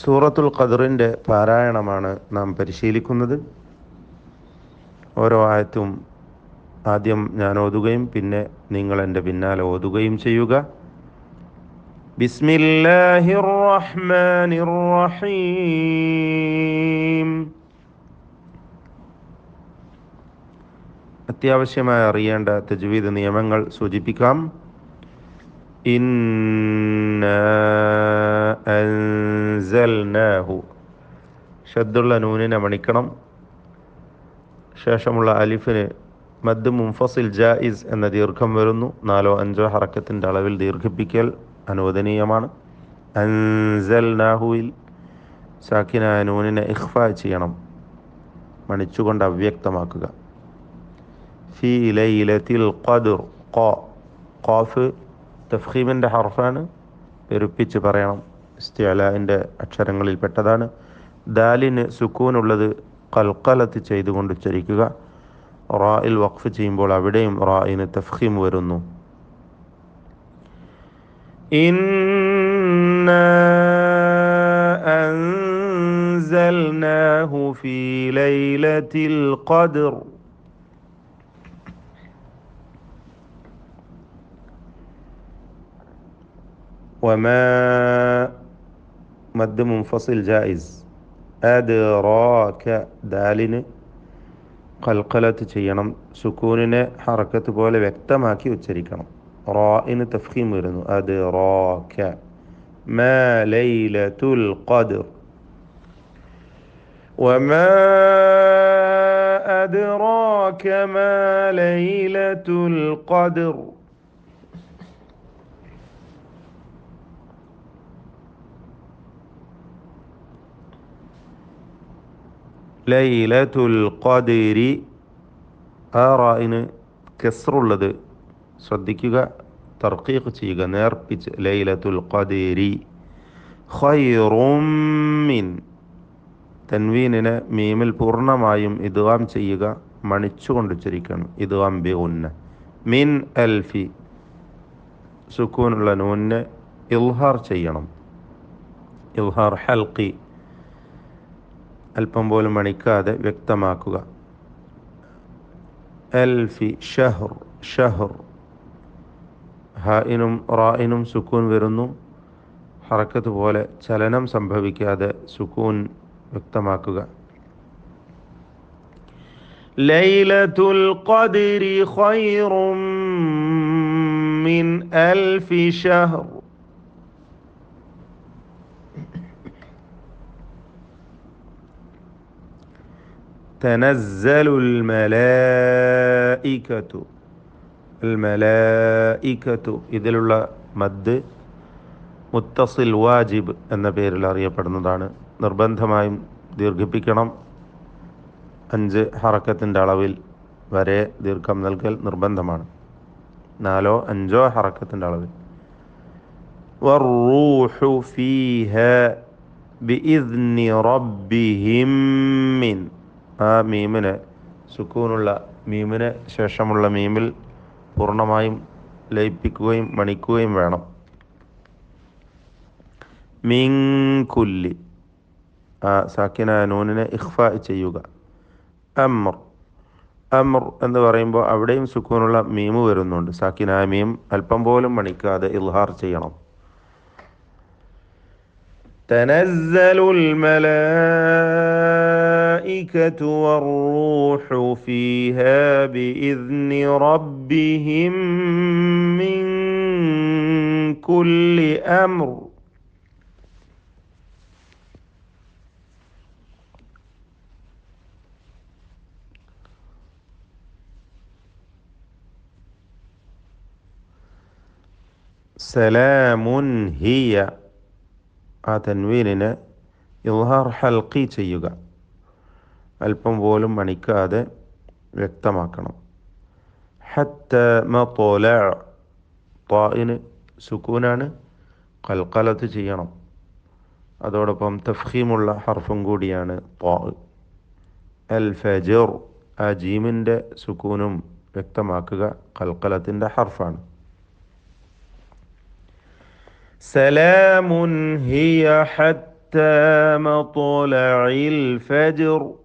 സൂറത്തുൽ ഖദറിൻ്റെ പാരായണമാണ് നാം പരിശീലിക്കുന്നത്. ഓരോ ആയത്തും ആദ്യം ഞാൻ ഓതുകയും പിന്നെ നിങ്ങൾ എൻ്റെ പിന്നാലെ ഓതുകയും ചെയ്യുക. ബിസ്മില്ലാഹിർ റഹ്മാനിർ റഹീം. അത്യാവശ്യമായി അറിയേണ്ട തജ്വീദ് നിയമങ്ങൾ സൂചിപ്പിക്കാം. ഇന്നാ അൻസൽനാഹു, ഷദ്ദുള്ള നൂനിനെ മണിക്കണം. ശേഷമുള്ള അലിഫിന് മദ് മുൻഫസിൽ ജായിസ് എന്ന ദീർഘം വരുന്നു. 4-5 ഹറക്കത്തിൻ്റെ അളവിൽ ദീർഘിപ്പിക്കൽ അനുവദനീയമാണ്. അൻസൽനാഹുവിൽ സാക്കിനായ നൂനിനെ ഇഖ്ഫാ ചെയ്യണം, മണിച്ചുകൊണ്ട് അവ്യക്തമാക്കുക. ഫീ ലൈലത്തിൽ ഖദ്ർ, ഖാഫ് തഫ്ഖീമിൻ്റെ ഹർഫാണ്, പെരുപ്പിച്ച് പറയണം. ഇസ്തിഅലാഇൻ്റെ അക്ഷരങ്ങളിൽ പെട്ടതാണ്. ദാലിന് സുക്കൂനുള്ളത് ഖൽഖലത്ത് ചെയ്തുകൊണ്ട് ഉച്ചരിക്കുക. റായിൽ വഖഫ് ചെയ്യുമ്പോൾ അവിടെയും റായിന് തഫ്ഖീം വരുന്നു. ഇന്നാ അൻസൽനാഹു ഫീ ലൈലത്തിൽ ഖദ്ർ. വമാ മദ് മുൻഫസിൽ ജായിസ്. അദ്റാക, ദാലിന് ഖൽഖലത്ത് ചെയ്യണം, സുക്കൂനിനെ ഹറക്കത്ത് പോലെ വ്യക്തമാക്കി ഉച്ചരിക്കണം. റായിന് തഫ്ഖീം വരുന്നു. അദ്റാക. മാ ലൈലത്തുൽ ഖദ്ർ. വമാ അദ്റാക മാ ലൈലത്തുൽ ഖദ്ർ. ലൈലത്തുൽ ഖദ്രി, ആ റായിന് കസ്റുള്ളത് ശ്രദ്ധിക്കുക, തർഖീഖ് ചെയ്യുക, നേർപ്പിച്ച്. ലൈലത്തുൽ ഖദ്രി. ഖൈറും മിൻ, തൻവീനിനെ മീമിൽ പൂർണ്ണമായും ഇദ്ഗാം ചെയ്യുക, മണിച്ചുകൊണ്ട് ഉച്ചരിക്കണം. ഇദ്ഗാം ബിഗുന്ന. മിൻ അൽഫി, സുക്കൂനുള്ള നൂനിനെ ഇൽഹാർ ചെയ്യണം. ഇൽഹാർ ഹൽഖി, അല്പം പോലും മണിക്കാതെ വ്യക്തമാക്കുക. അൽഫി ഷഹർ, ഷഹർ. ഹായിനും റായിനും സുക്കൂൻ വരുന്നു. ഹറക്കത്ത് പോലെ ചലനം സംഭവിക്കാതെ സുക്കൂൻ വ്യക്തമാക്കുക. ലൈലത്തുൽ ഖദ്രി ഖൈറും മിൻ അൽഫി ഷഹർ. തനസ്സലുൽ മലായികതു, അൽ മലായികതു, ഇതിലുള്ള മദ് മുത്തസിൽ വാജിബ് എന്ന പേരിൽ അറിയപ്പെടുന്നതാണ്. നിർബന്ധമായും ദീർഘിപ്പിക്കണം. 5 ഹറക്കത്തിൻ്റെ അളവിൽ വരെ ദീർഘം നൽകൽ നിർബന്ധമാണ്. 4-5 ഹറക്കത്തിൻ്റെ അളവിൽ. വറൂഹു ഫീഹാ ബിഇദ്നി റബ്ബിഹിം മിൻ, ആ മീമിന്, സുക്കൂനുള്ള മീമിന് ശേഷമുള്ള മീമിൽ പൂർണ്ണമായും ലയിപ്പിക്കുകയും മണിക്കുകയും വേണം. മിൻ കുല്ലി, ആ സാക്കിനായ നൂനിനെ ഇഖ്ഫാ ചെയ്യുക. അമ്ർ, അമ്ർ എന്ന് പറയുമ്പോൾ അവിടെയും സുക്കൂനുള്ള മീമ് വരുന്നുണ്ട്. സാക്കിനായ മീം അല്പം പോലും മണിക്കാതെ ഇൽഹാർ ചെയ്യണം. തനസ്സലുൽ മലായികതു വറൂഹു ഫീഹാ ബിഇദ്നി റബ്ബിഹിം മിൻ കുല്ലി അംർ. സലാമുൻ ഹിയ, ആ തൻവീനിനെ ഇൽഹാർ ഹൽഖി ചെയ്യുക, അല്പം പോലും മണിക്കാതെ വ്യക്തമാക്കണം. ഹത്ത മത്ലഅ, ത്വാഇന് സുക്കൂനാണ്, ഖൽഖലത്ത് ചെയ്യണം. അതോടൊപ്പം തഫ്ഖീമുള്ള ഹർഫും കൂടിയാണ് ത്വാ. അൽ ഫജ്ർ, ആ ജീമിൻ്റെ സുക്കൂനും വ്യക്തമാക്കുക, ഖൽഖലത്തിൻ്റെ ഹർഫാണ്. സലാമുൻ ഹിയ ഹത്ത حتى مطلع الفجر